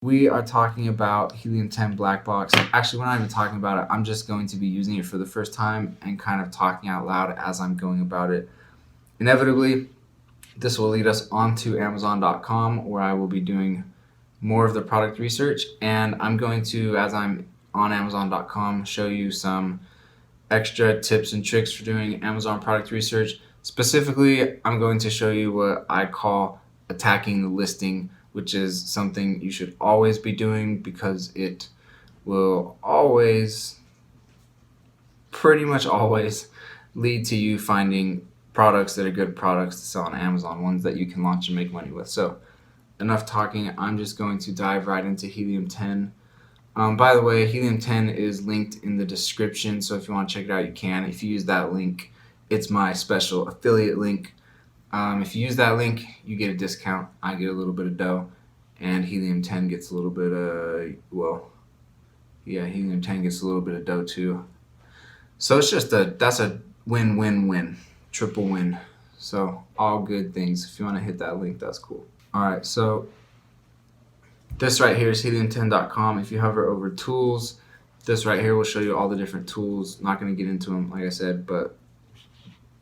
We are talking about Helium 10 Black Box. Actually, we're not even talking about it. I'm just going to be using it for the first time and kind of talking out loud as I'm going about it. Inevitably, this will lead us onto Amazon.com, where I will be doing more of the product research. And I'm going to, as I'm on Amazon.com, show you some extra tips and tricks for doing Amazon product research. Specifically, I'm going to show you what I call attacking the listing, which is something you should always be doing because it will always, pretty much always, lead to you finding products that are good products to sell on Amazon, ones that you can launch and make money with. So enough talking, I'm just going to dive right into Helium 10. By the way, Helium 10 is linked in the description, so if you want to check it out, you can. If you use that link, it's my special affiliate link. If you use that link, you get a discount. I get a little bit of dough, and Helium 10 gets a little bit of, Helium 10 gets a little bit of dough too. So it's just that's a win-win-win, triple win. So all good things. If you want to hit that link, that's cool. All right, so this right here is helium10.com. If you hover over tools, this right here will show you all the different tools. Not going to get into them, like I said, but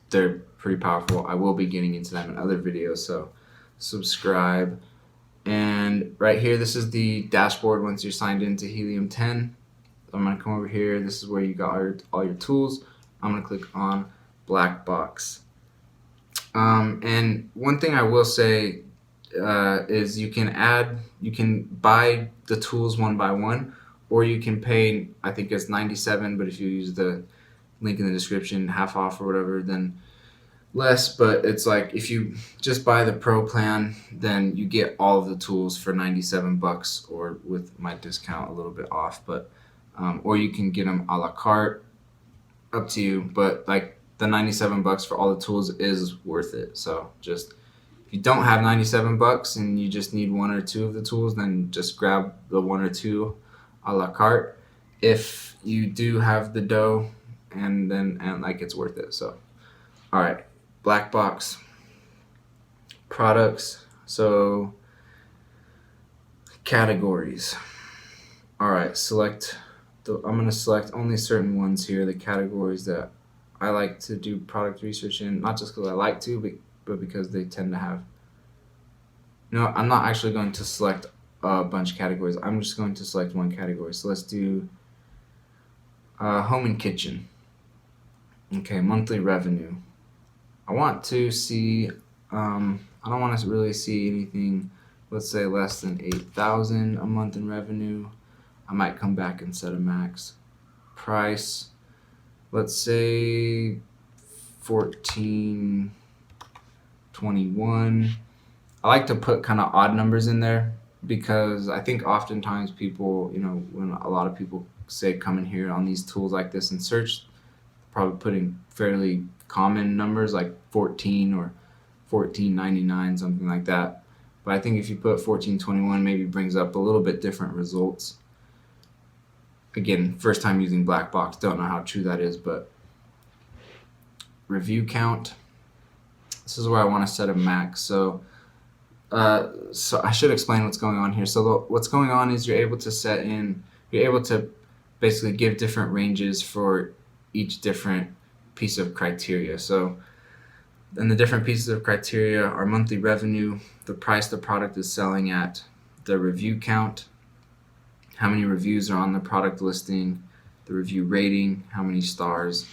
they're pretty powerful. I will be getting into them in other videos, so subscribe. And right here, this is the dashboard once you're signed into Helium 10. I'm going to come over here. This is where you got all your tools. I'm going to click on Black Box. And one thing I will say is you can buy the tools one by one, or you can pay, I think it's $97, but if you use the link in the description, half off or whatever, then less. But it's like if you just buy the pro plan, then you get all of the tools for $97, or with my discount a little bit off. But or you can get them a la carte, up to you. But like the $97 for all the tools is worth it. So just, if you don't have $97 and you just need one or two of the tools, then just grab the one or two a la carte. If you do have the dough, and like, it's worth it. So, all right, Black Box products. So categories. All right, I'm gonna select only certain ones here. The categories that I like to do product research in, not just because I like to, but because they tend to have. No, I'm not actually going to select a bunch of categories. I'm just going to select one category. So let's do home and kitchen. Okay, monthly revenue. I want to see, I don't want to really see anything, let's say less than 8,000 a month in revenue. I might come back and set a max. Price, let's say 14.21. I like to put kind of odd numbers in there because I think oftentimes people, when a lot of people say come in here on these tools like this and search, probably putting fairly common numbers like 14 or 14.99, something like that. But I think if you put 14.21, maybe brings up a little bit different results. Again, first time using Black Box, don't know how true that is, but review count. This is where I want to set a max. So I should explain what's going on here. So what's going on is you're able to basically give different ranges for each different piece of criteria. So, and the different pieces of criteria are monthly revenue, the price the product is selling at, the review count, how many reviews are on the product listing, the review rating, how many stars.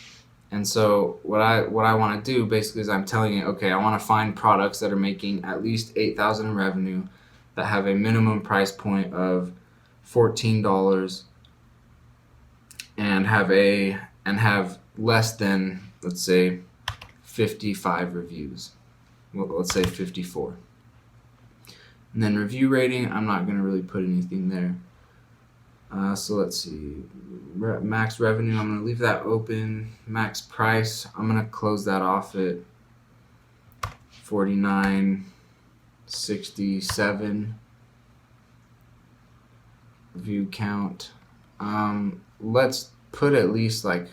And so what I want to do basically is I'm telling you, okay, I want to find products that are making at least 8,000 in revenue, that have a minimum price point of $14, and have less than, let's say, 55 reviews. Well, let's say 54. And then review rating, I'm not going to really put anything there. So let's see, max revenue, I'm going to leave that open. Max price, I'm going to close that off at $49.67. Review count, let's put at least like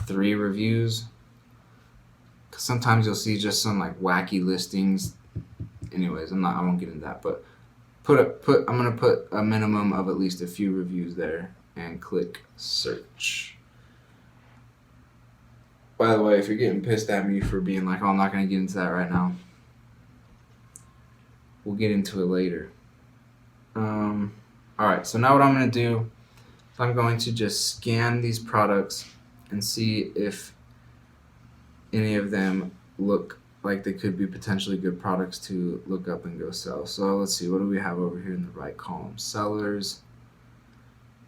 3 reviews, because sometimes you'll see just some like wacky listings. Anyways, I won't get into that, but I'm gonna put a minimum of at least a few reviews there and click search. By the way, if you're getting pissed at me for being like, oh, I'm not gonna get into that right now, we'll get into it later. All right, so now what I'm gonna do is I'm going to just scan these products and see if any of them look like they could be potentially good products to look up and go sell. So let's see, what do we have over here in the right column? Sellers,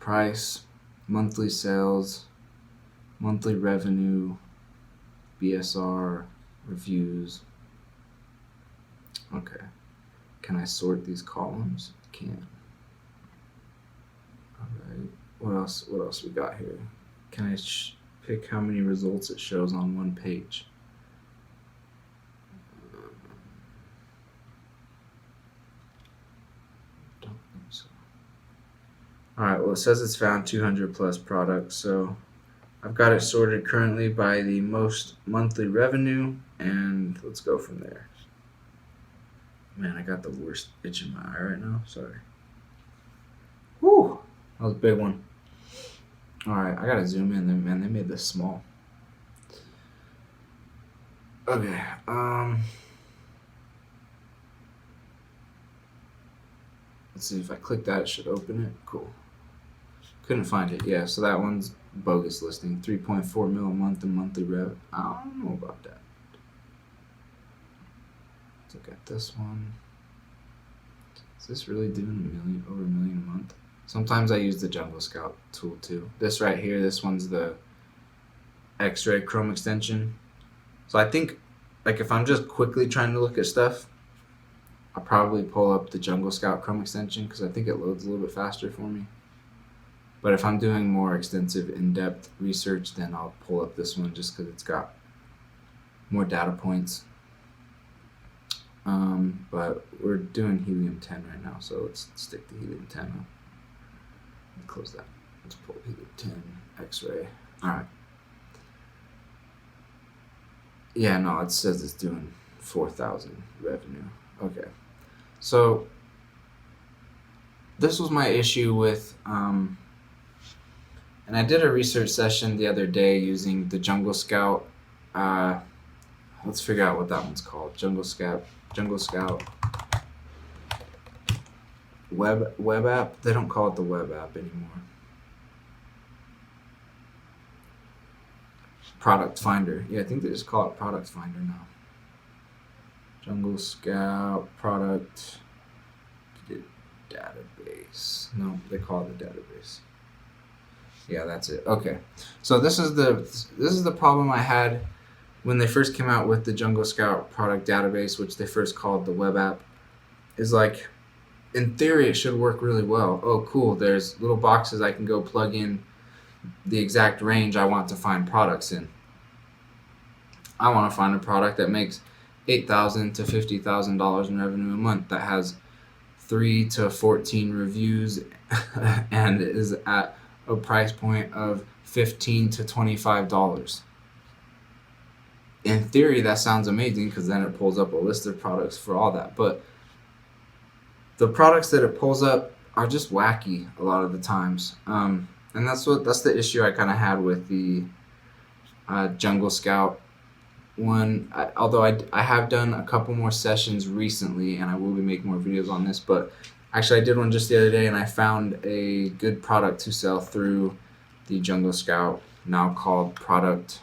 price, monthly sales, monthly revenue, BSR, reviews. Okay. Can I sort these columns? Can. All right. What else? What else we got here? Can I pick how many results it shows on one page? Don't think so. All right. Well, it says it's found 200 plus products, so I've got it sorted currently by the most monthly revenue, and let's go from there. Man, I got the worst itch in my eye right now. Sorry. Whew. That was a big one. Alright, I gotta zoom in. Man, they made this small. Okay, let's see, if I click that, it should open it. Cool. Couldn't find it. Yeah, so that one's bogus listing. 3.4 mil a month in monthly rev. I don't know about that. Let's look at this one. Is this really doing over a million a month? Sometimes I use the Jungle Scout tool too. This right here, this one's the X-ray Chrome extension. So I think, like, if I'm just quickly trying to look at stuff, I'll probably pull up the Jungle Scout Chrome extension because I think it loads a little bit faster for me. But if I'm doing more extensive, in-depth research, then I'll pull up this one just because it's got more data points. But we're doing Helium 10 right now, so let's stick to Helium 10. Close that. Let's pull Helium 10 X-ray. All right. Yeah, no, it says it's doing 4,000 revenue. Okay. So this was my issue with, and I did a research session the other day using the Jungle Scout. Let's figure out what that one's called. Jungle Scout web app. They don't call it the web app anymore. Product Finder. Yeah, I think they just call it Product Finder now. Jungle Scout product database. No, they call it the database. Yeah, that's it. Okay. So this is the problem I had when they first came out with the Jungle Scout product database, which they first called the web app. Is like, in theory, it should work really well. Oh, cool. There's little boxes I can go plug in the exact range I want to find products in. I want to find a product that makes $8,000 to $50,000 in revenue a month, that has 3 to 14 reviews, and is at a price point of $15 to $25. In theory, that sounds amazing because then it pulls up a list of products for all that. But the products that it pulls up are just wacky a lot of the times. And that's the issue I kind of had with the Jungle Scout one. Although I have done a couple more sessions recently, and I will be making more videos on this. But actually, I did one just the other day, and I found a good product to sell through the Jungle Scout, now called Product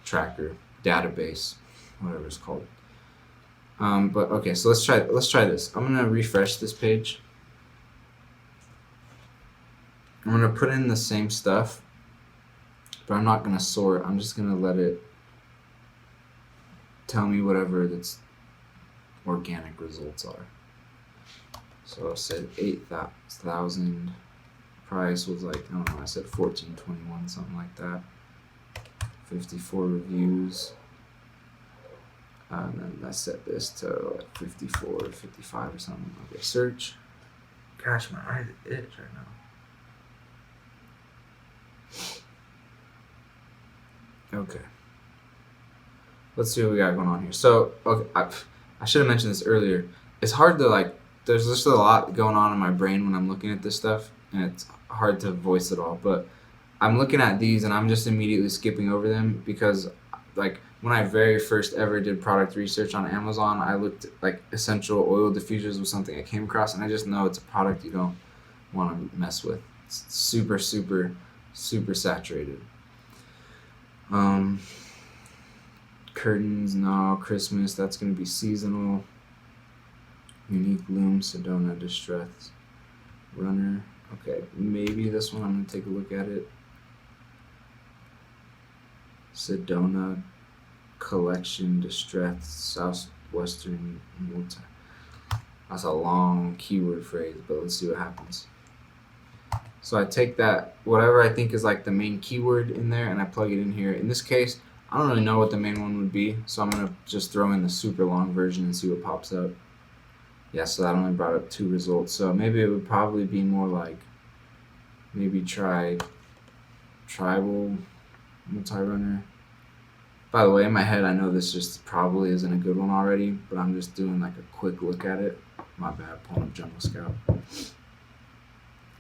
Tracker Database, whatever it's called. But okay, so let's try this. I'm gonna refresh this page. I'm gonna put in the same stuff, but I'm not gonna sort. I'm just gonna let it tell me whatever its organic results are. So I said 8,000. Price was like, I don't know, I said 14.21, something like that. 54 reviews. And then I set this to like 54 or 55 or something. Okay, search. Gosh, my eyes itch right now. Okay. Let's see what we got going on here. So, okay, I should have mentioned this earlier. It's hard to like there's just a lot going on in my brain when I'm looking at this stuff, and it's hard to voice it all. But I'm looking at these and I'm just immediately skipping over them because, like, when I very first ever did product research on Amazon, I looked like essential oil diffusers was something I came across, and I just know it's a product you don't want to mess with. It's super, super, super saturated. Um, Curtains, no. Christmas, that's going to be seasonal. Unique Loom, Sedona Distress Runner. Okay, maybe this one, I'm going to take a look at it. Sedona Collection Distress Southwestern Multi. That's a long keyword phrase, but let's see what happens. So I take that, whatever I think is like the main keyword in there, and I plug it in here. In this case, I don't really know what the main one would be, so I'm going to just throw in the super long version and see what pops up. Yeah, so that only brought up 2 results. So maybe it would probably be more like, maybe try Tribal Multi-Runner. By the way, in my head, I know this just probably isn't a good one already, but I'm just doing like a quick look at it. My bad, pulling up Jungle Scout.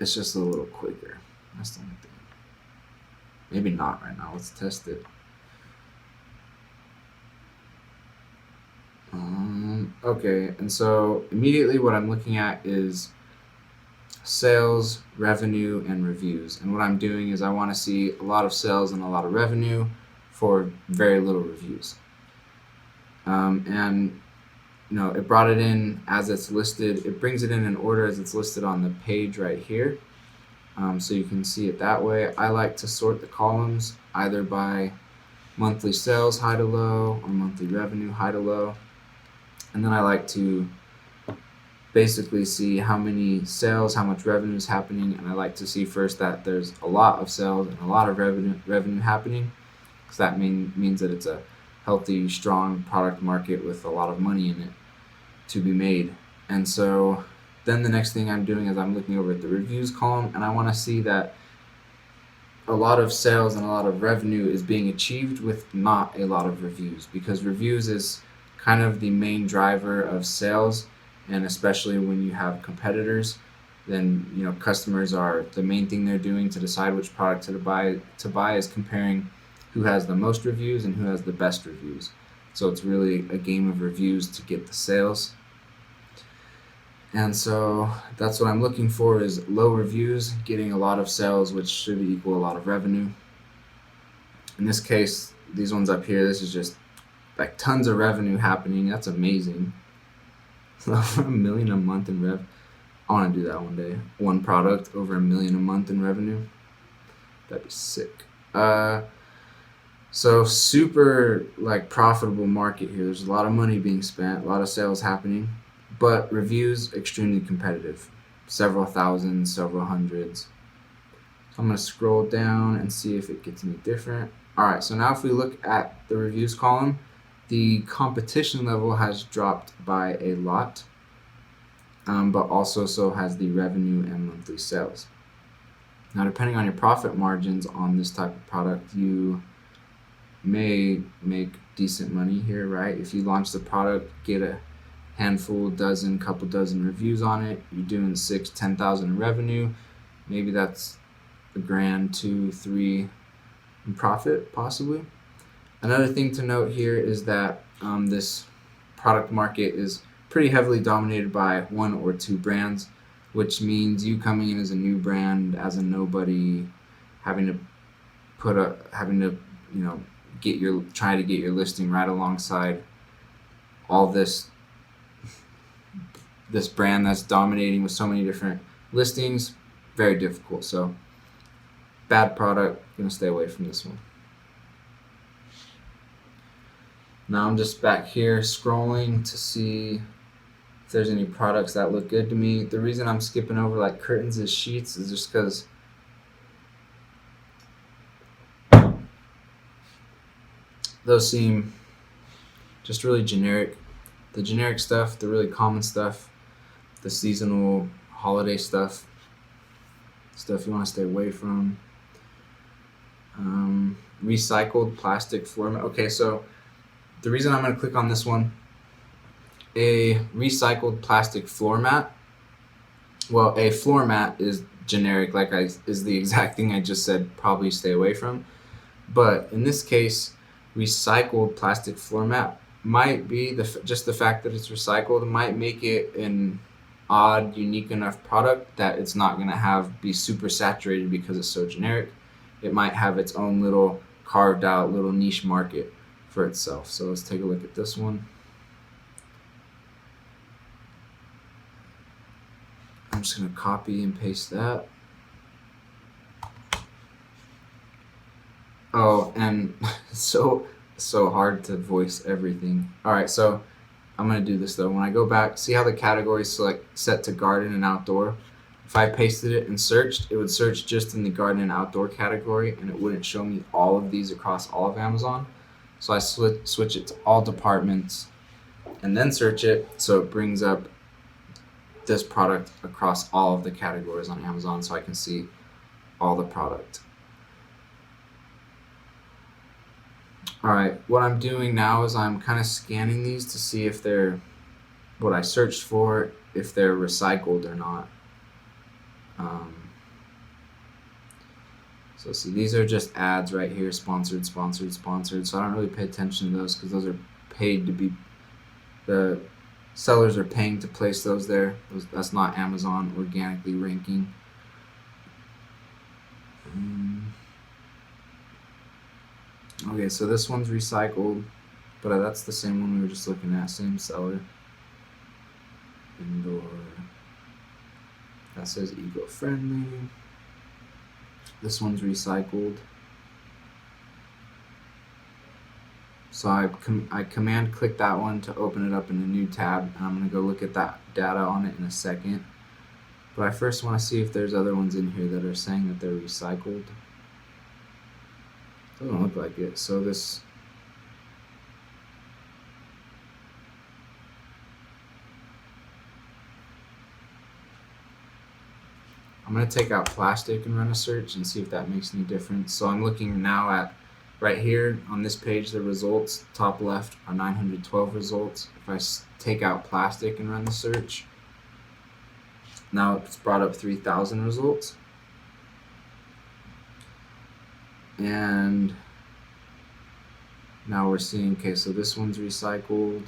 It's just a little quicker. That's the only thing. Maybe not right now. Let's test it. Okay, and so immediately what I'm looking at is sales, revenue, and reviews. And what I'm doing is I want to see a lot of sales and a lot of revenue for very little reviews. And it brought it in as it's listed. It brings it in order as it's listed on the page right here. So you can see it that way. I like to sort the columns either by monthly sales high to low or monthly revenue high to low. And then I like to basically see how many sales, how much revenue is happening, and I like to see first that there's a lot of sales and a lot of revenue happening, because that means that it's a healthy, strong product market with a lot of money in it to be made. And so then the next thing I'm doing is I'm looking over at the reviews column, and I want to see that a lot of sales and a lot of revenue is being achieved with not a lot of reviews, because reviews is kind of the main driver of sales. And especially when you have competitors, then customers are the main thing they're doing to decide which product to buy is comparing who has the most reviews and who has the best reviews. So it's really a game of reviews to get the sales. And so that's what I'm looking for, is low reviews, getting a lot of sales, which should equal a lot of revenue. In this case, these ones up here, this is just like tons of revenue happening. That's amazing. Over $1 million a month in rev. I want to do that one day. One product over $1 million a month in revenue. That'd be sick. So super profitable market here. There's a lot of money being spent, a lot of sales happening, but reviews extremely competitive. Several thousand, several hundreds. So I'm gonna scroll down and see if it gets any different. All right. So now if we look at the reviews column, the competition level has dropped by a lot, but also so has the revenue and monthly sales. Now, depending on your profit margins on this type of product, you may make decent money here, right? If you launch the product, get a handful, couple dozen reviews on it, you're doing $6,000-$10,000 in revenue. Maybe that's $1,000, $2,000, $3,000 in profit, possibly. Another thing to note here is that this product market is pretty heavily dominated by 1 or 2 brands, which means you coming in as a new brand, as a nobody, try to get your listing right alongside all this brand that's dominating with so many different listings. Very difficult. So bad product, gonna stay away from this one. Now I'm just back here scrolling to see if there's any products that look good to me. The reason I'm skipping over curtains and sheets is just because those seem just really generic. The generic stuff, the really common stuff, the seasonal holiday stuff you want to stay away from. Recycled plastic floor mat. Okay, so the reason I'm going to click on this one A recycled plastic floor mat. Well, a floor mat is generic, is the exact thing I just said. Probably stay away from. But in this case, recycled plastic floor mat might be just the fact that it's recycled might make it an odd, unique enough product that it's not going to be super saturated because it's so generic. It might have its own little carved out little niche market for itself. So let's take a look at this one. I'm just going to copy and paste that. Oh, and so hard to voice everything. All right, so I'm gonna do this though. When I go back, see how the category set to garden and outdoor. If I pasted it and searched, it would search just in the garden and outdoor category, and it wouldn't show me all of these across all of Amazon. So I switch it to all departments, and then search it, so it brings up this product across all of the categories on Amazon, so I can see all the product. Alright, what I'm doing now is I'm kind of scanning these to see if they're what I searched for, if they're recycled or not. So see, these are just ads right here, sponsored, sponsored, sponsored. So I don't really pay attention to those because those are paid to be, the sellers are paying to place those there. That's not Amazon organically ranking. Okay, so this one's recycled, but that's the same one we were just looking at, same seller. Indoor. That says eco-friendly. This one's recycled. So I command click that one to open it up in a new tab, and I'm going to go look at that data on it in a second. But I first want to see if there's other ones in here that are saying that they're recycled. Doesn't look like it. So this I'm going to take out plastic and run a search and see if that makes any difference. So I'm looking now at right here on this page, the results, top left are 912 results. If I take out plastic and run the search, now it's brought up 3,000 results. And now we're seeing, okay, so this one's recycled.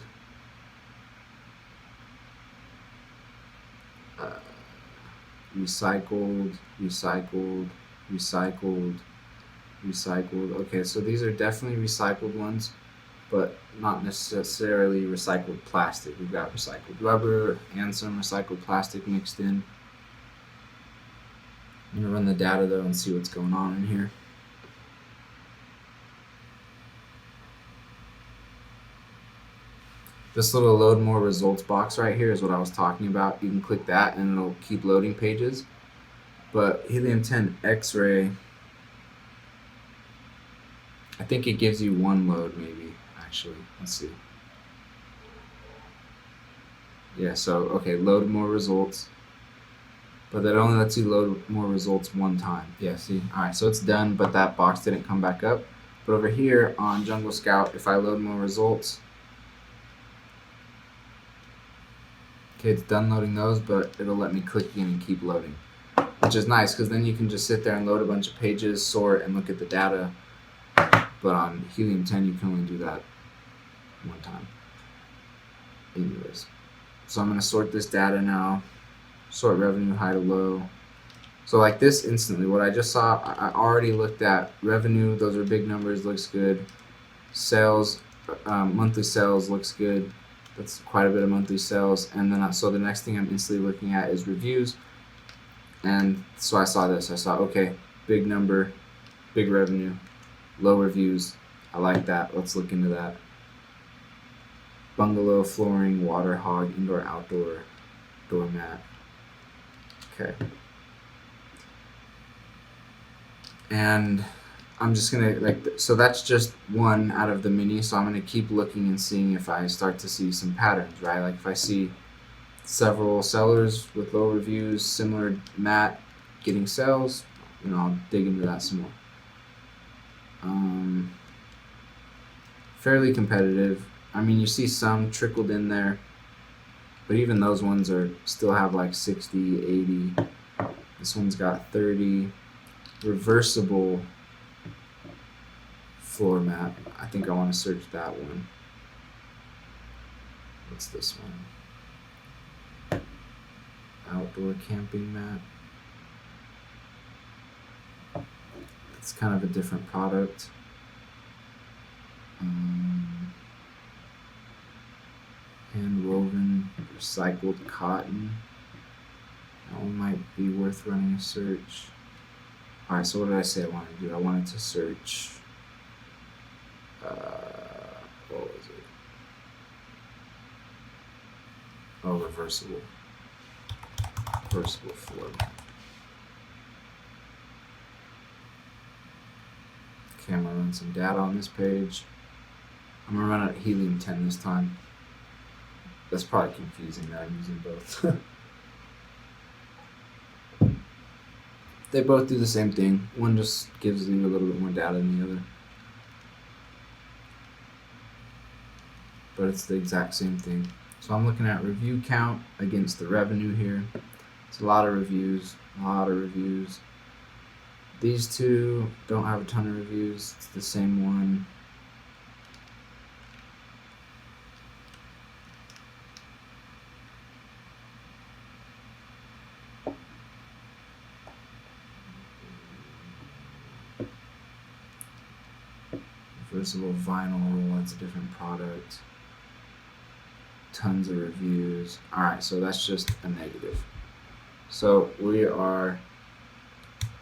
Recycled, recycled, recycled, recycled. Okay, so these are definitely recycled ones, but not necessarily recycled plastic. We've got recycled rubber and some recycled plastic mixed in. I'm gonna run the data though and see what's going on in here. This little load more results box right here is what I was talking about. You can click that and it'll keep loading pages. But Helium 10 X-ray, I think it gives you one load maybe, actually. Let's see. Yeah, so, okay, load more results. But that only lets you load more results one time. Yeah, see? Alright, so it's done, but that box didn't come back up. But over here on Jungle Scout, if I load more results, okay, it's done loading those, but it'll let me click again and keep loading, which is nice because then you can just sit there and load a bunch of pages, sort, and look at the data. But on Helium 10, you can only do that one time. Anyways, so I'm going to sort this data now, sort revenue high to low. So like this instantly, what I just saw, I already looked at revenue. Those are big numbers, looks good. Sales, monthly sales looks good. That's quite a bit of monthly sales. And then so the next thing I'm instantly looking at is reviews. And so I saw this. I saw, okay, big number, big revenue, low reviews. I like that. Let's look into that. Bungalow, flooring, water hog, indoor, outdoor, doormat. Okay. And I'm just gonna so that's just one out of the many, so I'm gonna keep looking and seeing if I start to see some patterns, right? Like if I see several sellers with low reviews, similar mat getting sales, I'll dig into that some more. Fairly competitive. I mean, you see some trickled in there, But even those ones are still have like 60, 80. This one's got 30. Reversible floor mat. I think I want to search that one. What's this one? Outdoor camping mat. It's kind of a different product. Hand woven recycled cotton. That one might be worth running a search. Alright, so what did I say I wanted to do? I wanted to search. What was it? Oh, reversible. Reversible floor mat. Okay, I'm gonna run some data on this page. I'm gonna run it Helium 10 this time. That's probably confusing that I'm using both. They both do the same thing. One just gives you a little bit more data than the other. But it's the exact same thing. So I'm looking at review count against the revenue here. It's a lot of reviews, a lot of reviews. These two don't have a ton of reviews. It's the same one. Reversible vinyl, that's a different product. Tons of reviews. Alright, so that's just a negative. So we are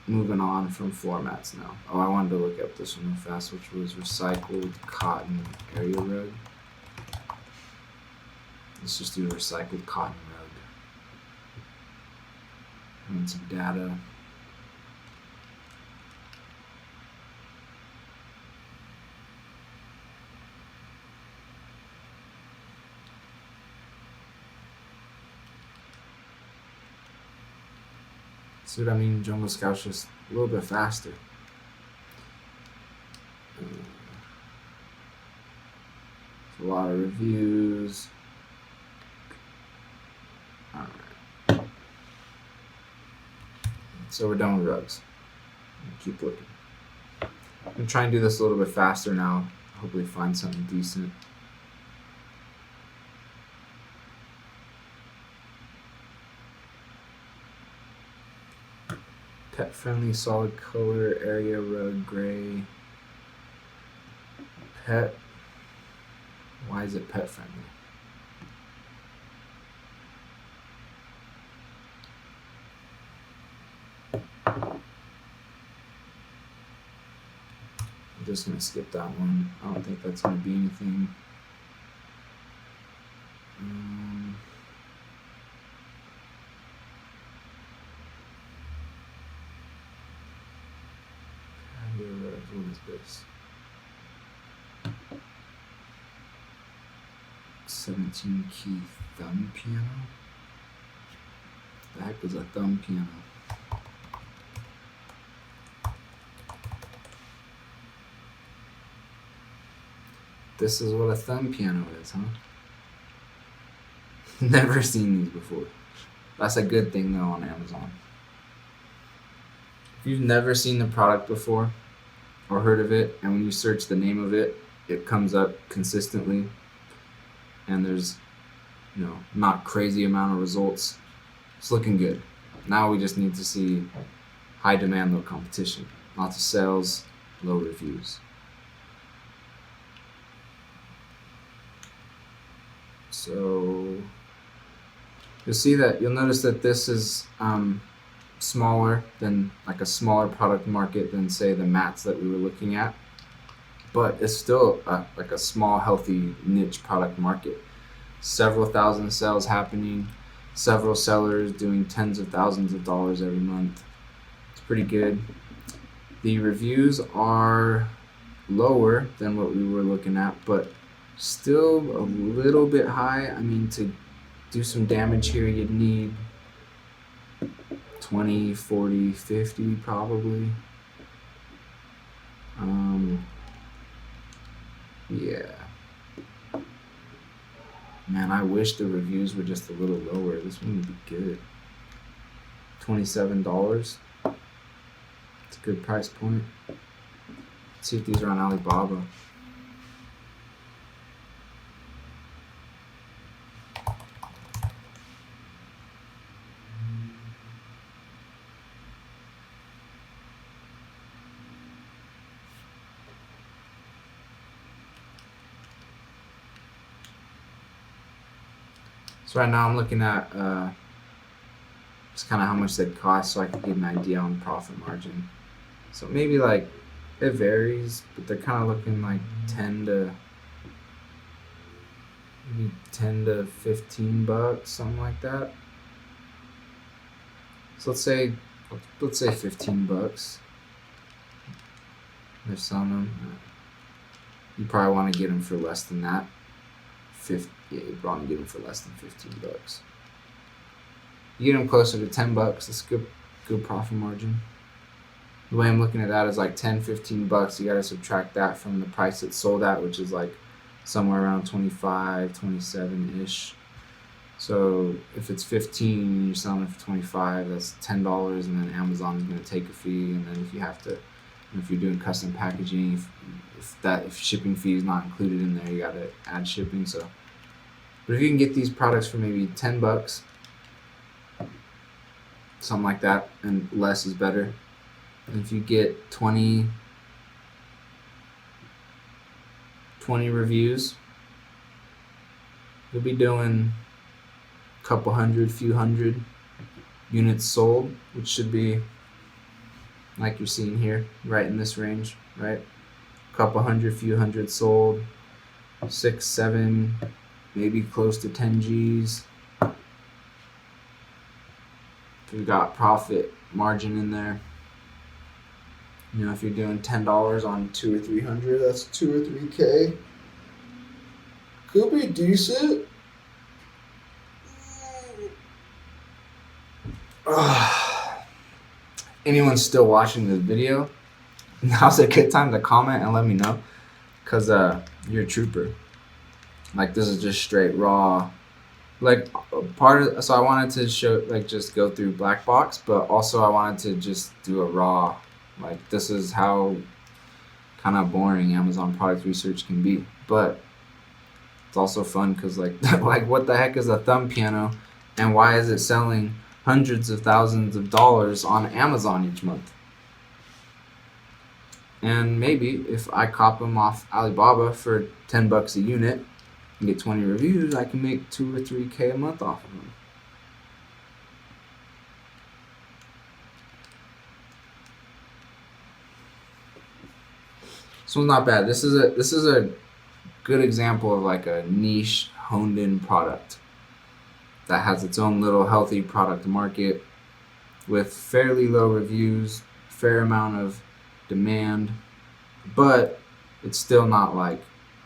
moving on from floor mats now. Oh, I wanted to look up this one real fast, which was recycled cotton area rug. Let's just do recycled cotton rug. And some data. See what I mean? Jungle Scout's just a little bit faster. A lot of reviews. Alright. So we're done with rugs. Keep looking. I'm going to try and do this a little bit faster now. Hopefully find something decent. Pet friendly solid color area rug gray. Pet. Why is it pet friendly? I'm just gonna skip that one. I don't think that's gonna be anything. What is this? 17 key thumb piano? The heck is a thumb piano? This is what a thumb piano is, huh? Never seen these before. That's a good thing though on Amazon. If you've never seen the product before or heard of it, and when you search the name of it, it comes up consistently, and there's, not crazy amount of results. It's looking good. Now we just need to see high demand, low competition. Lots of sales, low reviews. So you'll notice that this is smaller than, like a smaller product market than, say, the mats that we were looking at, but it's still like a small healthy niche product market. Several thousand sales happening, several sellers doing tens of thousands of dollars every month. It's pretty good. The reviews are lower than what we were looking at, but still a little bit high. I mean, to do some damage here, you'd need 20, 40, 50 probably. Yeah. Man, I wish the reviews were just a little lower. This one would be good. $27. It's a good price point. Let's see if these are on Alibaba. So right now I'm looking at just kind of how much they cost so I can get an idea on profit margin. So maybe like it varies, but they're kind of looking like 10 to maybe 10 to 15 bucks, something like that. So let's say 15 bucks. They're selling them. You probably want to get them for less than that. Yeah, you probably get them for less than 15 bucks. You get them closer to 10 bucks. That's good profit margin. The way I'm looking at that is like 10, 15 bucks. You got to subtract that from the price it's sold at, which is like somewhere around 25, 27-ish. So if it's 15 and you're selling it for 25, that's $10, and then Amazon is going to take a fee. And then if you're doing custom packaging, if shipping fee is not included in there, you got to add shipping. So, but if you can get these products for maybe 10 bucks, something like that, and less is better. And if you get 20 reviews, you'll be doing a couple hundred, few hundred units sold, which should be like you're seeing here, right in this range, right? A couple hundred, few hundred sold, 6, 7, maybe close to 10 G's. We've got profit margin in there. You know, if you're doing $10 on 200 or 300, that's 2 or 3K. Could be decent. Anyone's still watching this video, now's a good time to comment and let me know, because you're a trooper. Like, this is just straight raw. Like, so I wanted to show, like, just go through black box, but also I wanted to just do a raw. Like, this is how kind of boring Amazon product research can be, but it's also fun because, like, like, what the heck is a thumb piano, and why is it selling hundreds of thousands of dollars on Amazon each month? And maybe if I cop them off Alibaba for 10 bucks a unit and get 20 reviews, I can make 2 or 3K a month off of them. This one's not bad. This is a good example of like a niche honed in product that has its own little healthy product market with fairly low reviews, fair amount of demand, but it's still not like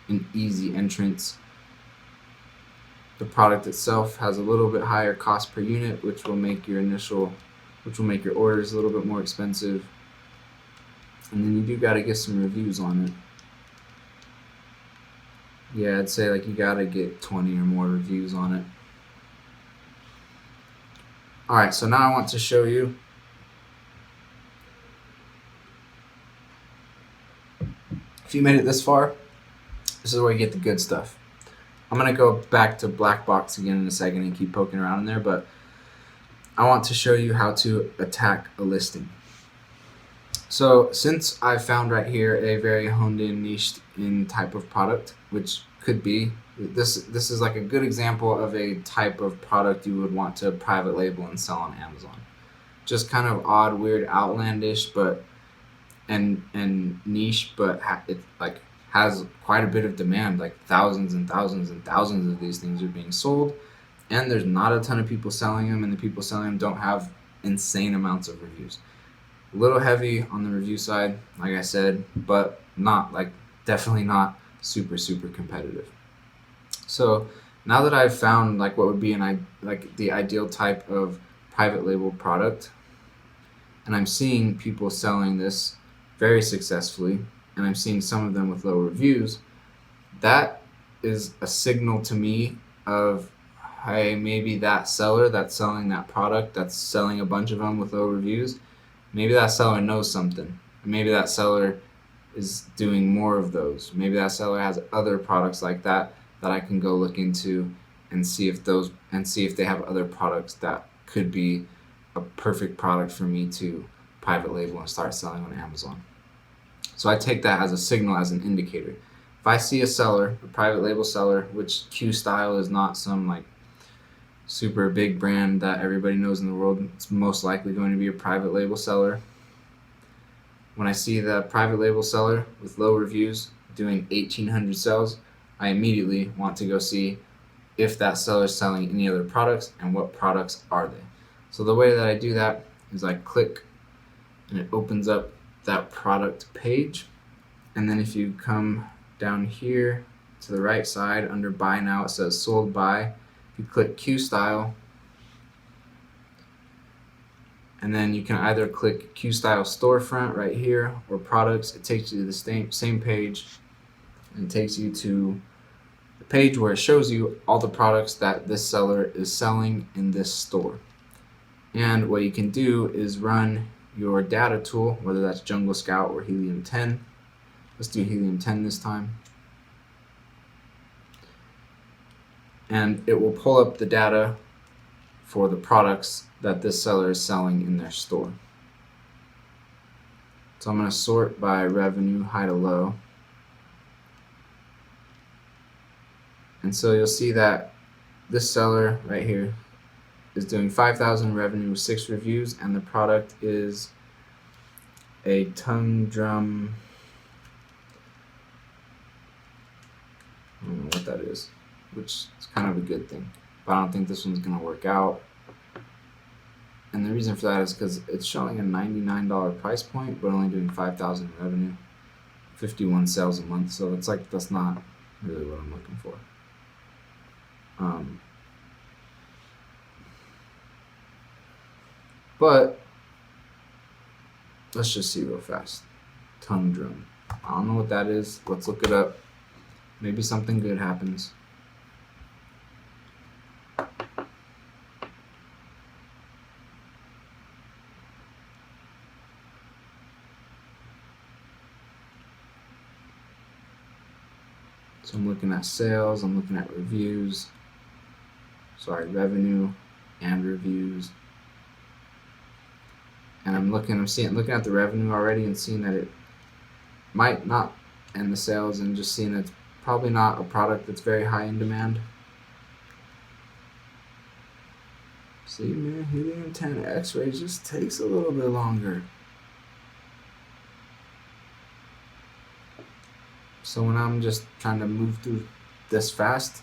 an easy entrance. The product itself has a little bit higher cost per unit, which will make your orders a little bit more expensive. And then you do got to get some reviews on it. Yeah, I'd say like you got to get 20 or more reviews on it. Alright, so now I want to show you if you made it this far, this is where you get the good stuff. I'm going to go back to black box again in a second and keep poking around in there, but I want to show you how to attack a listing. So since I found right here a very honed in niche in type of product, which could be this is like a good example of a type of product you would want to private label and sell on Amazon. Just kind of odd, weird, outlandish, but and niche, but it like has quite a bit of demand. Like thousands and thousands and thousands of these things are being sold, and there's not a ton of people selling them, and the people selling them don't have insane amounts of reviews. A little heavy on the review side, like I said, but not like definitely not super competitive. So now that I've found like what would be like the ideal type of private label product, and I'm seeing people selling this very successfully, and I'm seeing some of them with low reviews, that is a signal to me of, hey, maybe that seller that's selling that product, that's selling a bunch of them with low reviews, maybe that seller knows something. Maybe that seller is doing more of those. Maybe that seller has other products like that that I can go look into and see if they have other products that could be a perfect product for me to private label and start selling on Amazon. So I take that as a signal, as an indicator. If I see a seller, a private label seller, which Q Style is not some like super big brand that everybody knows in the world, it's most likely going to be a private label seller. When I see the private label seller with low reviews doing 1,800 sales, I immediately want to go see if that seller is selling any other products and what products are they. So the way that I do that is I click and it opens up that product page. And then if you come down here to the right side under buy now, it says sold by. If you click Q Style, and then you can either click Q Style storefront right here or products. It takes you to the same page and takes you to the page where it shows you all the products that this seller is selling in this store. And what you can do is run your data tool, whether that's Jungle Scout or Helium 10. Let's do Helium 10 this time. And it will pull up the data for the products that this seller is selling in their store. So I'm going to sort by revenue, high to low. And so you'll see that this seller right here is doing 5,000 revenue with 6 reviews, and the product is a tongue drum. I don't know what that is, which is kind of a good thing, but I don't think this one's going to work out. And the reason for that is because it's showing a $99 price point, but only doing 5,000 revenue, 51 sales a month. So it's like, that's not really what I'm looking for. But let's just see real fast. Tongue drum. I don't know what that is. Let's look it up. Maybe something good happens. So I'm looking at sales, I'm looking at reviews, revenue and reviews. And I'm looking at the revenue already and seeing that it might not, and the sales, and just seeing it's probably not a product that's very high in demand. See, man, Helium 10 X-ray just takes a little bit longer. So when I'm just trying to move through this fast,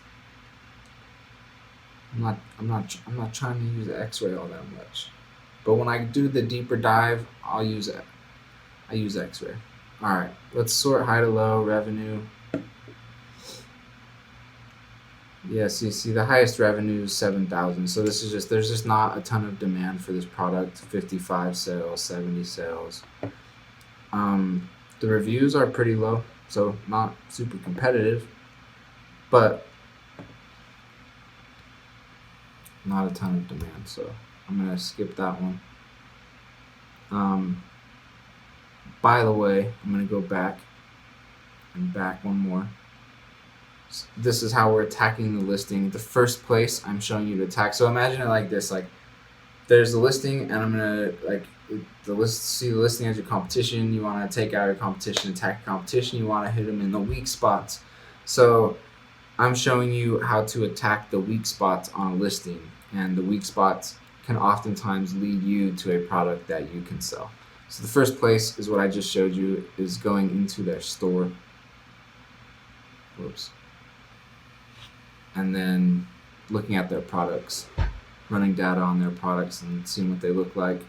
I'm not trying to use X-ray all that much. But when I do the deeper dive, I use X-ray. All right, let's sort high to low revenue. Yeah, see the highest revenue is 7,000. So this is there's just not a ton of demand for this product. 55 sales, 70 sales. The reviews are pretty low, so not super competitive, but not a ton of demand. So I'm gonna skip that one. By the way, I'm gonna go back one more. This is how we're attacking the listing. The first place I'm showing you to attack. So imagine it like this: like there's a listing, and I'm gonna see the listing as your competition. You want to take out your competition, attack your competition. You want to hit them in the weak spots. So I'm showing you how to attack the weak spots on a listing, and the weak spots can oftentimes lead you to a product that you can sell. So the first place is what I just showed you, is going into their store. Whoops. And then looking at their products, running data on their products and seeing what they look like.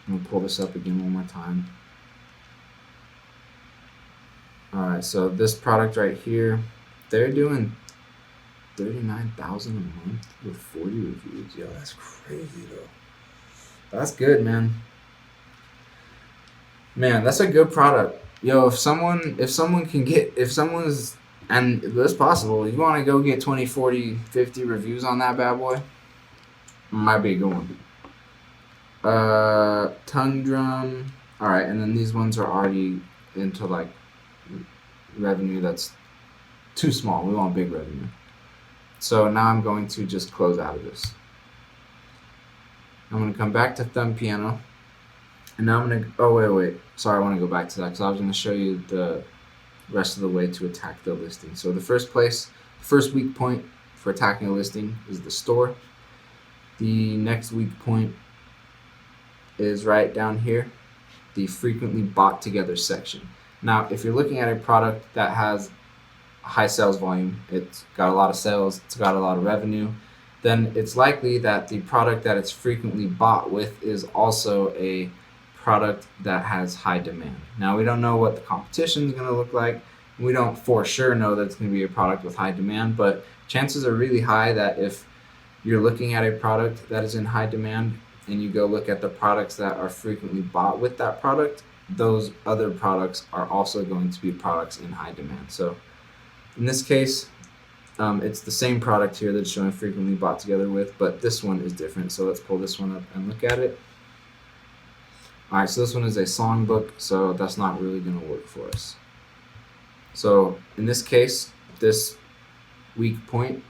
I'm gonna pull this up again one more time. All right, so this product right here, they're doing 39,000 a month with 40 reviews. Yo, that's crazy though. That's good, man. Man, that's a good product. Yo, if someone's And it's possible. You want to go get 20, 40, 50 reviews on that bad boy? Might be a good one. Tongue drum. All right, and then these ones are already into like revenue that's too small. We want big revenue. So now I'm going to just close out of this. I'm going to come back to thumb piano. And now I'm going to, oh wait. Sorry, I want to go back to that because I was going to show you the rest of the way to attack the listing. So the first weak point for attacking a listing is the store. The next weak point is right down here, the frequently bought together section. Now, if you're looking at a product that has a high sales volume, it's got a lot of sales, it's got a lot of revenue, then it's likely that the product that it's frequently bought with is also a product that has high demand. Now, we don't know what the competition is going to look like. We don't for sure know that it's going to be a product with high demand, but chances are really high that if you're looking at a product that is in high demand and you go look at the products that are frequently bought with that product, those other products are also going to be products in high demand. So in this case, it's the same product here that's showing frequently bought together with, but this one is different. So let's pull this one up and look at it. All right, so this one is a songbook, so that's not really going to work for us. So in this case, this weak point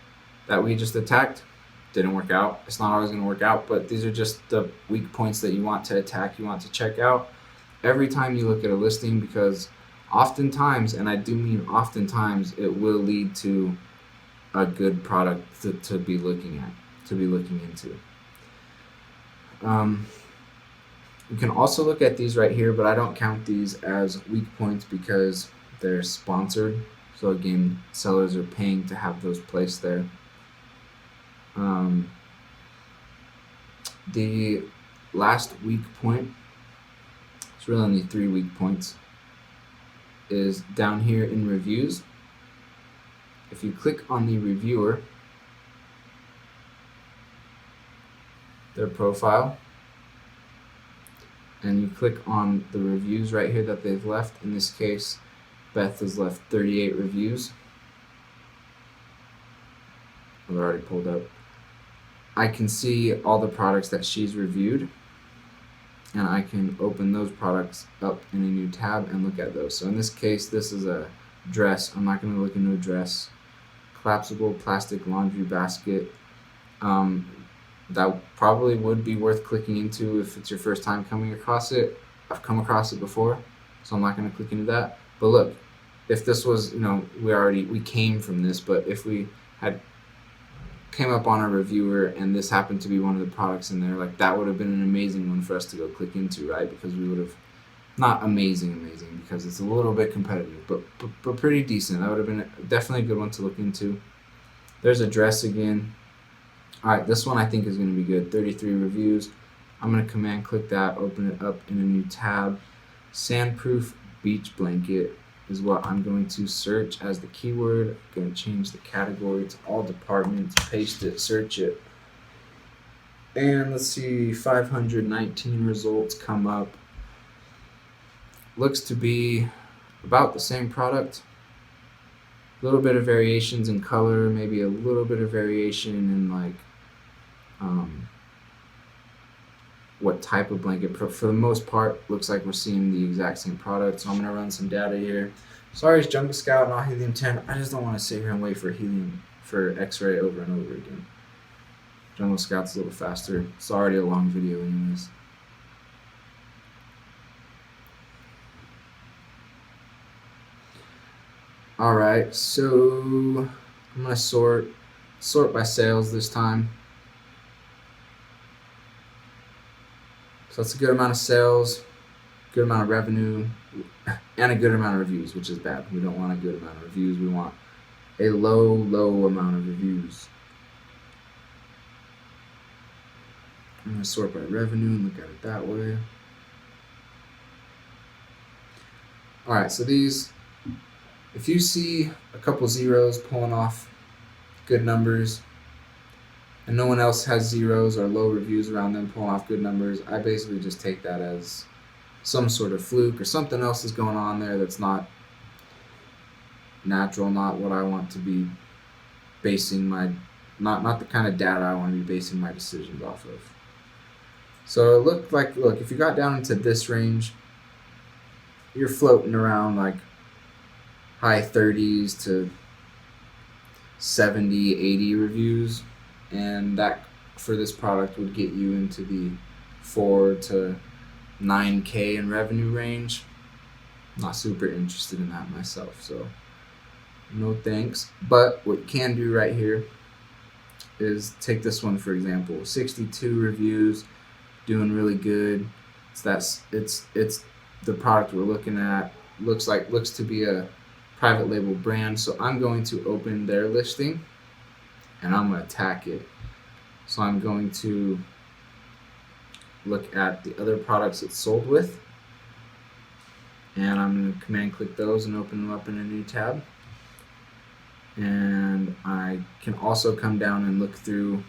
that we just attacked didn't work out. It's not always going to work out, but these are just the weak points that you want to attack, you want to check out every time you look at a listing, because oftentimes, and I do mean oftentimes, it will lead to a good product to be looking at, to be looking into. You can also look at these right here, but I don't count these as weak points because they're sponsored. So again, sellers are paying to have those placed there. The last weak point, it's really only 3 weak points, is down here in reviews. If you click on the reviewer, their profile, and you click on the reviews right here that they've left, in this case, Beth has left 38 reviews. They're already pulled up. I can see all the products that she's reviewed, and I can open those products up in a new tab and look at those. So in this case, this is a dress. I'm not going to look into a dress. Collapsible plastic laundry basket. That probably would be worth clicking into if it's your first time coming across it. I've come across it before, so I'm not going to click into that. But look, if this was, we came from this, but if we had came up on a reviewer and this happened to be one of the products in there, like that would have been an amazing one for us to go click into, right? Because we would have, not amazing, because it's a little bit competitive, but pretty decent. That would have been definitely a good one to look into. There's a dress again. All right, this one I think is going to be good. 33 reviews. I'm going to command click that, open it up in a new tab. Sandproof beach blanket is what I'm going to search as the keyword. I'm going to change the category to all departments, paste it, search it. And let's see, 519 results come up. Looks to be about the same product. A little bit of variations in color, maybe a little bit of variation in like what type of blanket. For the most part, looks like we're seeing the exact same product. So I'm going to run some data here. Sorry, it's Jungle Scout, not Helium 10. I just don't want to sit here and wait for Helium, for X-ray over and over again. Jungle Scout's a little faster. It's already a long video anyways. Alright, so I'm going to sort by sales this time. So that's a good amount of sales, good amount of revenue, and a good amount of reviews, which is bad. We don't want a good amount of reviews. We want a low amount of reviews. I'm going to sort by revenue and look at it that way. Alright, so these, if you see a couple zeros pulling off good numbers, and no one else has zeros or low reviews around them pulling off good numbers, I basically just take that as some sort of fluke or something else is going on there that's not natural, not what I want to be basing my, not the kind of data I want to be basing my decisions off of. So it looked like, look, if you got down into this range, you're floating around like high 30s to 70, 80 reviews, and that for this product would get you into the 4 to 9K in revenue range. Not super interested in that myself, so no thanks. But what you can do right here is take this one for example. 62 reviews, doing really good. It's the product we're looking at. Looks to be a private label brand. So I'm going to open their listing and I'm going to attack it. So I'm going to look at the other products it's sold with, and I'm going to command click those and open them up in a new tab. And I can also come down and look through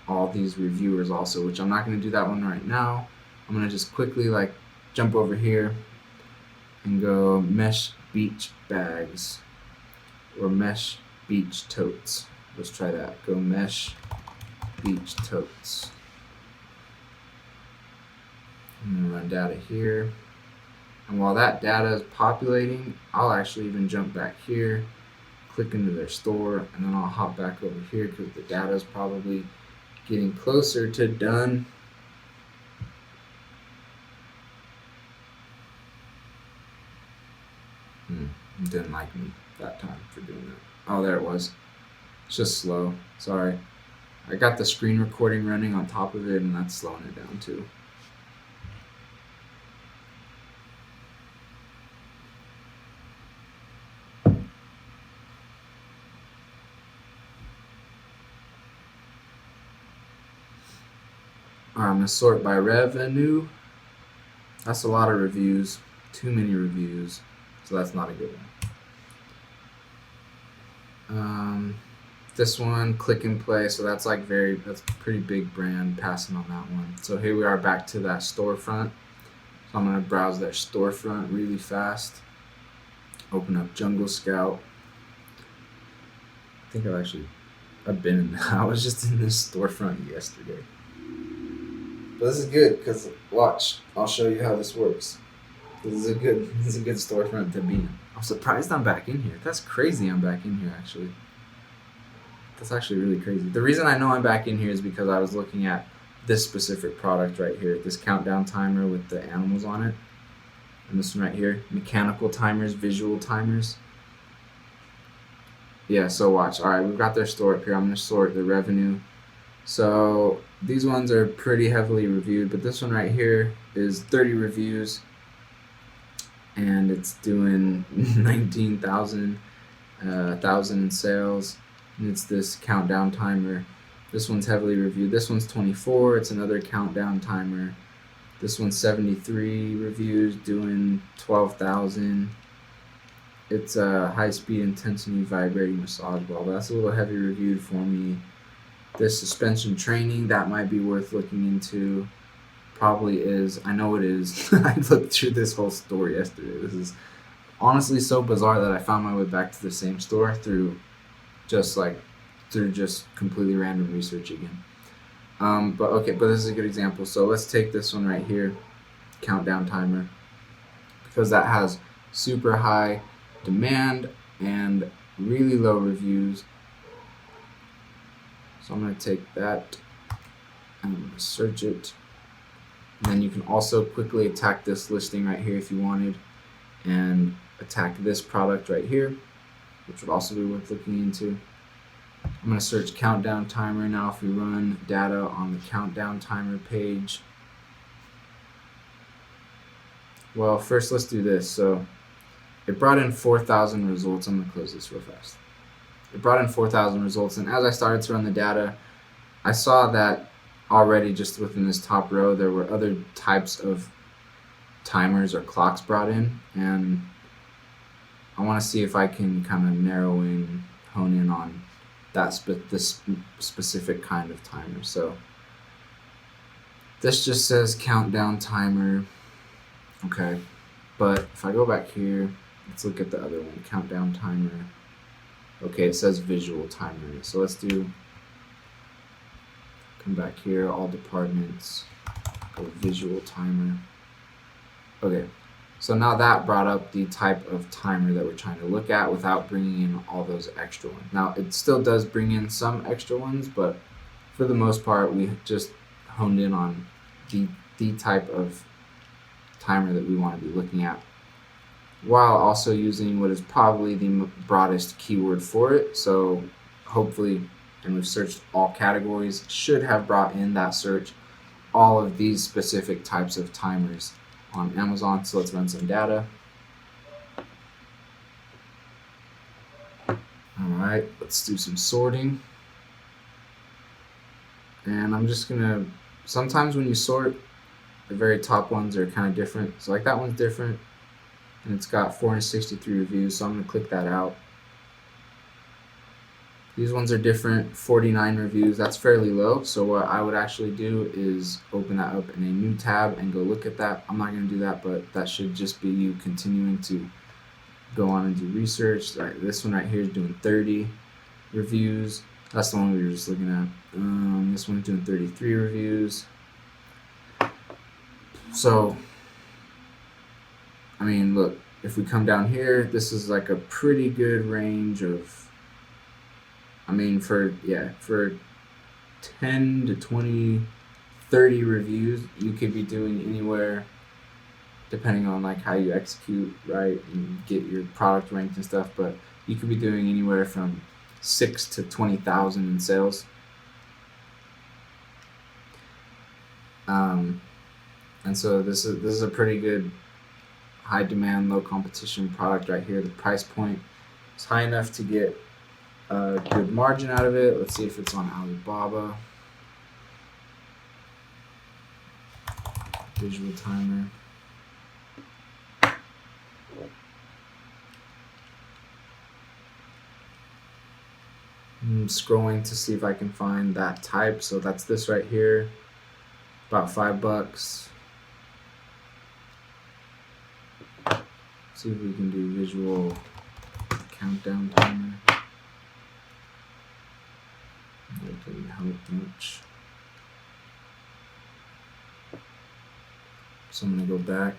all these reviewers also, which I'm not going to do that one right now. I'm going to just quickly like jump over here and go mesh beach bags or mesh beach totes. Let's try that. Go mesh beach totes. I'm going to run data here. And while that data is populating, I'll actually even jump back here, click into their store, and then I'll hop back over here because the data is probably getting closer to done. Didn't like me that time for doing that. Oh, there it was. It's just slow. Sorry. I got the screen recording running on top of it, and that's slowing it down too. Alright, I'm going to sort by revenue. That's a lot of reviews. Too many reviews. So that's not a good one. This one, click and play. So that's like that's a pretty big brand. Passing on that one. So here we are back to that storefront. So I'm going to browse their storefront really fast. Open up Jungle Scout. I think I've been in I was just in this storefront yesterday. But this is good because watch, I'll show you how this works. This is a good storefront to be in. I'm surprised I'm back in here. That's crazy I'm back in here actually. That's actually really crazy. The reason I know I'm back in here is because I was looking at this specific product right here, this countdown timer with the animals on it. And this one right here, mechanical timers, visual timers. Yeah, so watch. Alright, we've got their store up here. I'm going to sort the revenue. So these ones are pretty heavily reviewed, but this one right here is 30 reviews. And it's doing 19,000 in sales. And it's this countdown timer. This one's heavily reviewed. This one's 24. It's another countdown timer. This one's 73 reviews, doing 12,000. It's a high-speed intensity vibrating massage ball. That's a little heavy reviewed for me. This suspension training, that might be worth looking into. Probably is. I know it is. I looked through this whole store yesterday. This is honestly so bizarre that I found my way back to the same store through just completely random research again. But this is a good example. So let's take this one right here, countdown timer, because that has super high demand and really low reviews. So I'm going to take that and I'm going to search it. And then you can also quickly attack this listing right here if you wanted, and attack this product right here, which would also be worth looking into. I'm going to search countdown timer. Now if we run data on the countdown timer page, well, first let's do this. So it brought in 4,000 results. I'm going to close this real fast. It brought in 4,000 results, and as I started to run the data, I saw that already just within this top row there were other types of timers or clocks brought in, and I want to see if I can kind of hone in on this specific kind of timer. So this just says countdown timer. Okay, but if I go back here, Let's look at the other one, countdown timer. Okay, it says visual timer. So let's come back here, all departments, go visual timer. Okay, so now that brought up the type of timer that we're trying to look at without bringing in all those extra ones. Now it still does bring in some extra ones, but for the most part, we just honed in on the type of timer that we want to be looking at, while also using what is probably the broadest keyword for it. So hopefully, and we've searched all categories, should have brought in that search all of these specific types of timers on Amazon. So let's run some data. All right, let's do some sorting. And I'm just gonna, sometimes when you sort, the very top ones are kind of different. So like that one's different, and it's got 463 reviews, so I'm gonna click that out. These ones are different, 49 reviews, that's fairly low. So what I would actually do is open that up in a new tab and go look at that. I'm not gonna do that, but that should just be you continuing to go on and do research. Right, this one right here is doing 30 reviews. That's the one we were just looking at. This one's doing 33 reviews. So, I mean, look, if we come down here, this is like a pretty good range of, I mean, for 10 to 20, 30 reviews, you could be doing anywhere, depending on like how you execute, right, and get your product ranked and stuff, but you could be doing anywhere from 6 to 20,000 in sales. And so this is a pretty good high demand, low competition product right here. The price point is high enough to get a good margin out of it. Let's see if it's on Alibaba. Visual timer. I'm scrolling to see if I can find that type. So that's this right here, about $5. See if we can do visual countdown timer. That didn't help much. So I'm gonna go back.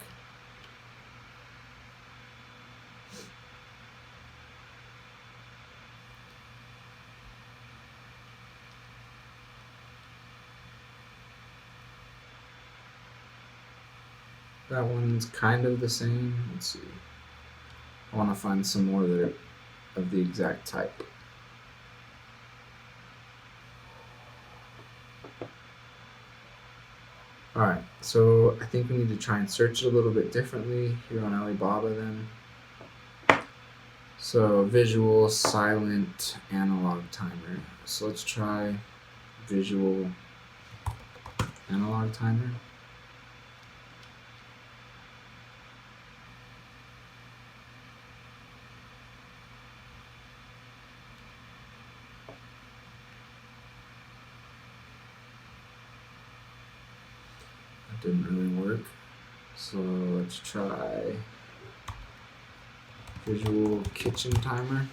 That one's kind of the same. Let's see. I want to find some more that are of the exact type. Alright, so I think we need to try and search it a little bit differently here on Alibaba then. So visual, silent, analog timer. So let's try visual analog timer. Didn't really work, so let's try visual kitchen timer.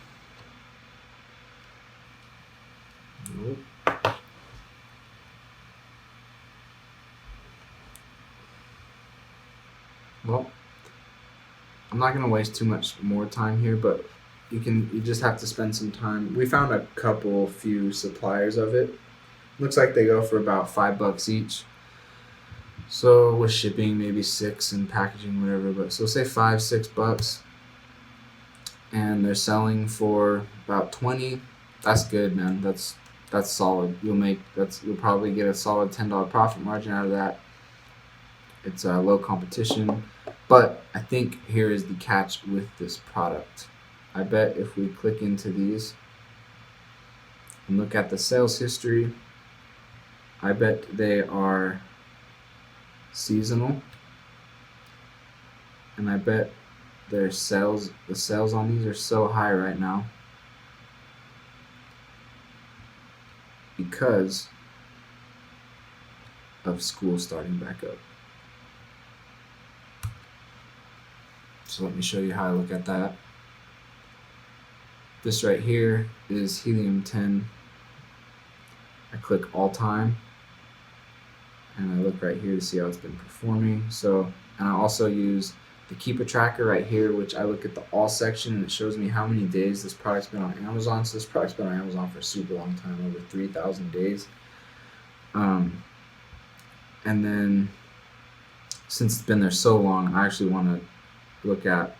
Nope. Well, I'm not gonna waste too much more time here, but you just have to spend some time. We found a few suppliers of it. Looks like they go for about $5 each. So with shipping, maybe $6 and packaging, whatever. But so say $5, $6, and they're selling for about 20. That's good, man. That's solid. You'll probably get a solid $10 profit margin out of that. It's low competition, but I think here is the catch with this product. I bet if we click into these and look at the sales history, I bet they are seasonal, and I bet the sales on these are so high right now because of school starting back up. So let me show you how I look at that. This right here is Helium 10. I click all time and I look right here to see how it's been performing. So, and I also use the Keep a Tracker right here, which I look at the all section and it shows me how many days this product's been on Amazon. So this product's been on Amazon for a super long time, over 3,000 days. And then since it's been there so long, I actually want to look at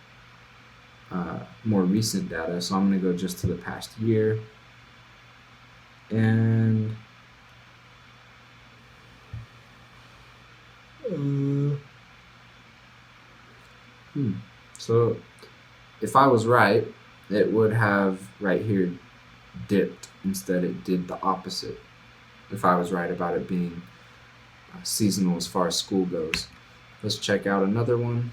more recent data. So I'm going to go just to the past year. And so if I was right, it would have right here dipped. Instead, it did the opposite. If I was right about it being seasonal as far as school goes. Let's check out another one.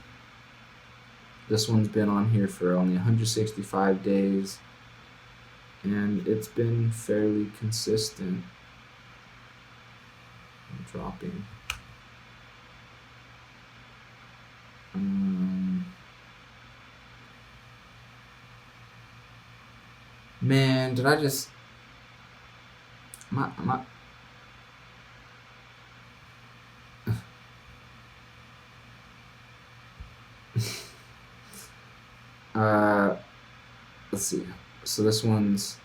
This one's been on here for only 165 days, and it's been fairly consistent. I'm dropping. Man, did I just... Am I... let's see. So this one's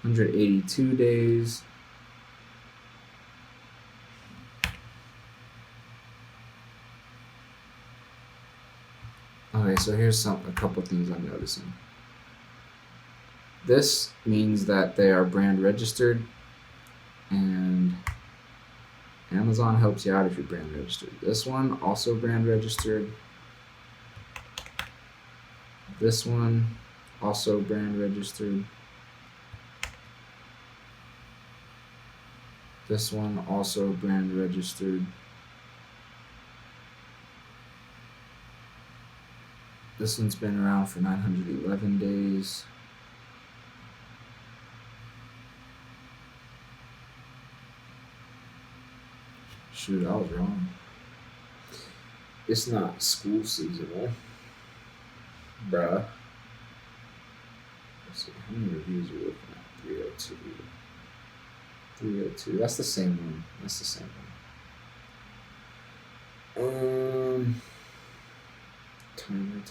182 days. Okay, so here's a couple things I'm noticing. This means that they are brand registered, and Amazon helps you out if you're brand registered. This one also brand registered. This one also brand registered. This one also brand registered. This one's been around for 911 days. Shoot, I was wrong. It's not school seasonal. Bruh. Let's see, how many reviews are we looking at? 302. 302. That's the same one. That's the same one. Timer.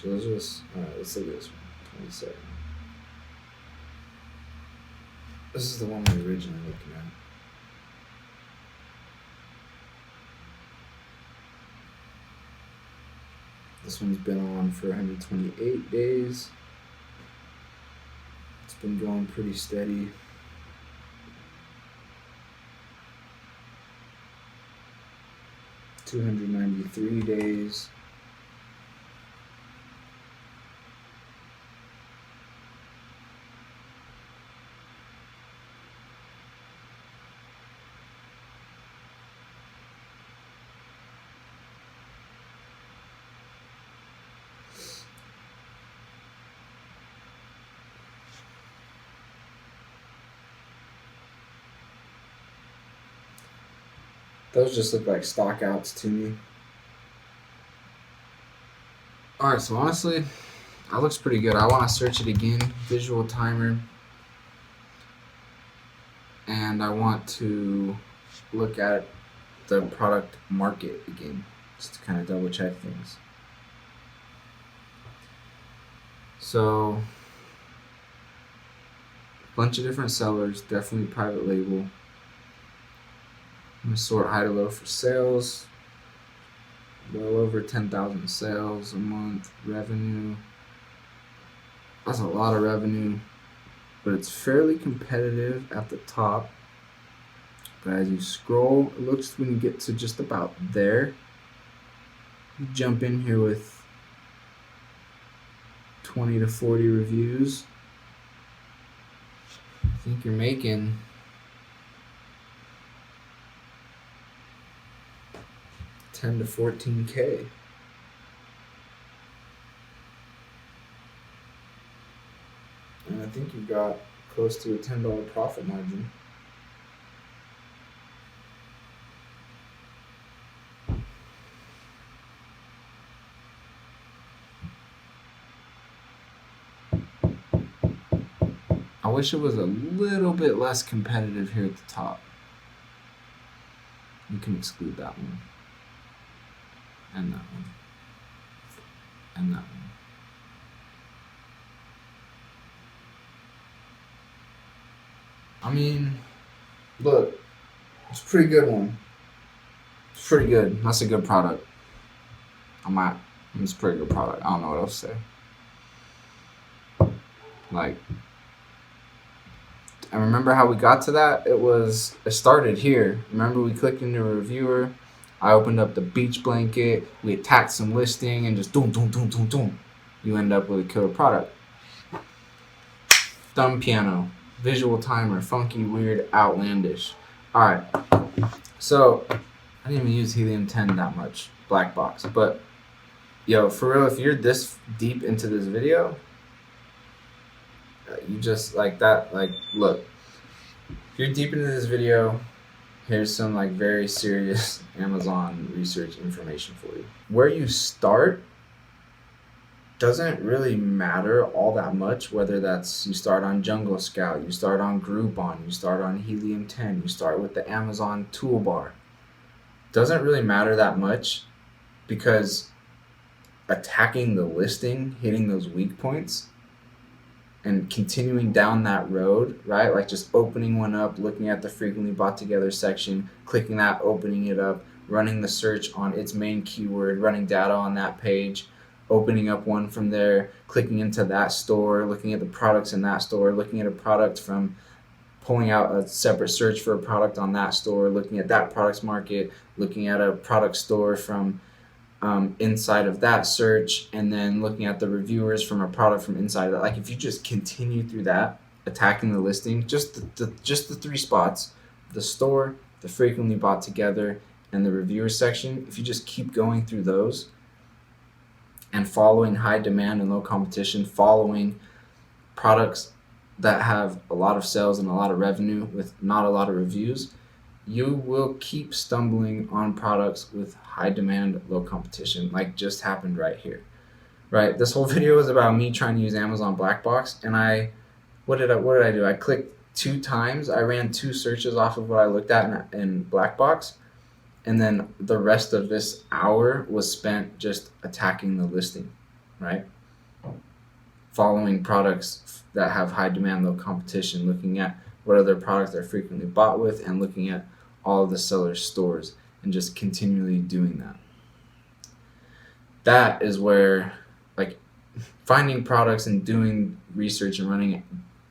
So those are just, alright, let's look at this one. 27. This is the one we were originally looking at. This one's been on for 128 days. It's been going pretty steady. $293 days. Those just look like stock outs to me. Alright, so honestly, that looks pretty good. I want to search it again, visual timer. And I want to look at the product market again, just to kind of double check things. So, a bunch of different sellers, definitely private label. I'm going to sort high to low for sales. Well over 10,000 sales a month. Revenue. That's a lot of revenue, but it's fairly competitive at the top. But as you scroll, it looks when you get to just about there, you jump in here with 20 to 40 reviews. I think you're making $10 to $14K. And I think you've got close to a $10 profit margin. I wish it was a little bit less competitive here at the top. You can exclude that one. And that one. And that one. I mean, look, it's a pretty good one. It's pretty good. That's a good product. It's a pretty good product. I don't know what else to say. Like, and remember how we got to that? It started here. Remember we clicked into a reviewer. I opened up the beach blanket. We attacked some listing and just doom, doom, doom, doom, doom. You end up with a killer product. Thumb piano, visual timer, funky, weird, outlandish. All right. So I didn't even use Helium 10 that much, black box. But yo, for real, if you're this deep into this video, you just like that. Like, look, if you're deep into this video, here's some like very serious Amazon research information for you. Where you start doesn't really matter all that much, whether that's you start on Jungle Scout, you start on Groupon, you start on Helium 10, you start with the Amazon toolbar. Doesn't really matter that much, because attacking the listing, hitting those weak points, and continuing down that road, right? Like just opening one up, looking at the frequently bought together section, clicking that, opening it up, running the search on its main keyword, running data on that page, opening up one from there, clicking into that store, looking at the products in that store, looking at a product from pulling out a separate search for a product on that store, looking at that product's market, looking at a product store from inside of that search, and then looking at the reviewers from a product from inside of that. Like if you just continue through that, attacking the listing, just the three spots, the store, the frequently bought together, and the reviewer section, if you just keep going through those and following high demand and low competition, following products that have a lot of sales and a lot of revenue with not a lot of reviews, you will keep stumbling on products with high demand, low competition, like just happened right here. Right? This whole video was about me trying to use Amazon Black Box, and what did I do? I clicked 2 times. I ran 2 searches off of what I looked at in Black Box, and then the rest of this hour was spent just attacking the listing, right? Following products that have high demand, low competition, looking at what other products they're frequently bought with, and looking at all of the sellers' stores, and just continually doing that. That is where, like, finding products and doing research and running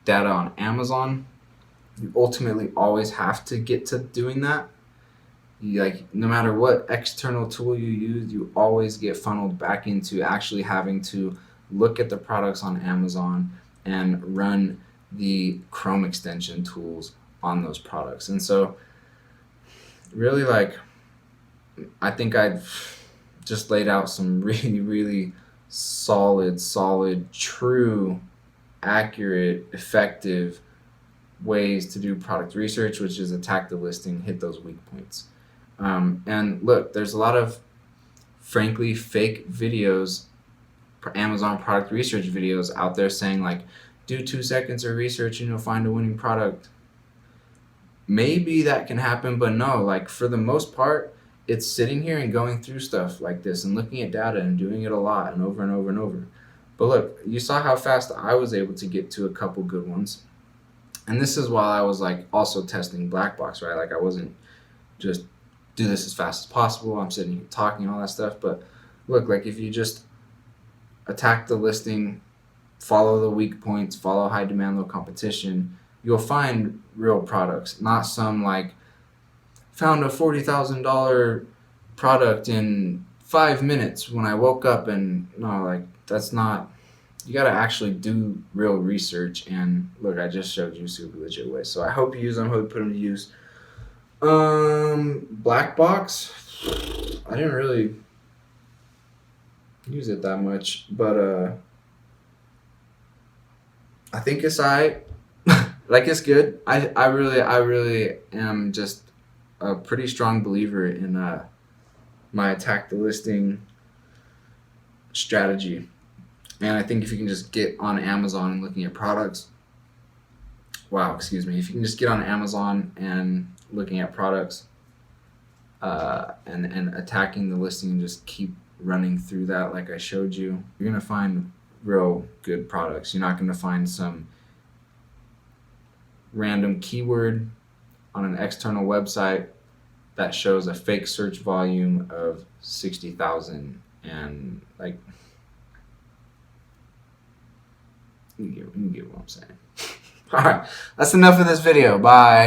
data on Amazon, you ultimately always have to get to doing that. No matter what external tool you use, you always get funneled back into actually having to look at the products on Amazon and run the Chrome extension tools on those products. And so really, like, I think I've just laid out some really, really solid, true, accurate, effective ways to do product research, which is attack the listing, hit those weak points. And look, there's a lot of, frankly, fake videos, Amazon product research videos out there saying, like, do 2 seconds of research and you'll find a winning product. Maybe that can happen, but no, like, for the most part, it's sitting here and going through stuff like this and looking at data and doing it a lot and over and over and over. But look, you saw how fast I was able to get to a couple good ones. And this is while I was, like, also testing Black Box, right? Like, I wasn't just do this as fast as possible. I'm sitting here talking all that stuff. But look, like, if you just attack the listing, follow the weak points, follow high demand, low competition, you'll find real products, not some, like, found a $40,000 product in 5 minutes when I woke up. And no, like, that's not, you got to actually do real research. And look, I just showed you super legit ways. So I hope you use them, hope you put them to use. Black Box, I didn't really use it that much, but I think it's alright. Like, it's good. I really am just a pretty strong believer in my attack the listing strategy. And I think if you can just get on Amazon and looking at products, wow, excuse me, if you can just get on Amazon and looking at products, and attacking the listing and just keep running through that like I showed you, you're gonna find real good products. You're not gonna find some random keyword on an external website that shows a fake search volume of 60,000 and like you get what I'm saying. All right, that's enough of this video. Bye.